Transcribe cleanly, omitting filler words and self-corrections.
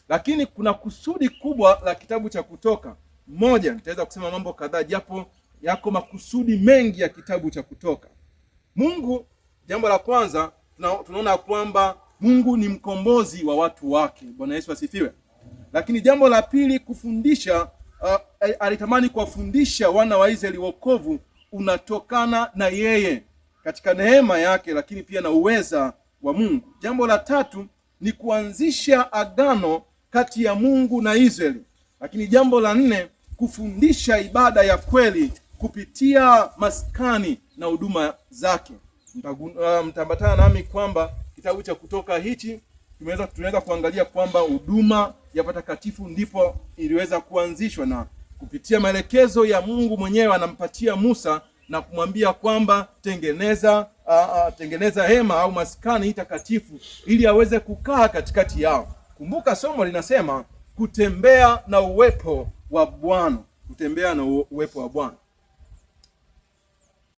Lakini kuna kusudi kubwa la kitabu cha Kutoka. Moja, nitaweza kusema mambo kadhaa japo yako makusudi mengi ya kitabu cha Kutoka. Mungu, jambo la kwanza, tunaona kwamba Mungu ni mkombozi wa watu wake. Bwana Yesu asifiwe. Lakini jambo la pili, kufundisha, alitamani kuwafundisha wana wa Israeli wokovu unatokana na yeye katika neema yake, lakini pia na uweza wa Mungu. Jambo la tatu ni kuanzisha agano kati ya Mungu na Israeli. Lakini jambo la nne, kufundisha ibada ya kweli kupitia maskani na huduma zake. Mtaambatana nami kwamba kitabu cha Kutoka hichi tunaweza kuangalia kwamba huduma ya patakatifu ndipo iliweza kuanzishwa, na kupitia maelekezo ya Mungu mwenyewe anampatia Musa na kumwambia kwamba tengeneza hema au maskani takatifu ili aweze kukaa katikati yao. Kumbuka somo linasema kutembea na uwepo wa Bwana, kutembea na uwepo wa Bwana.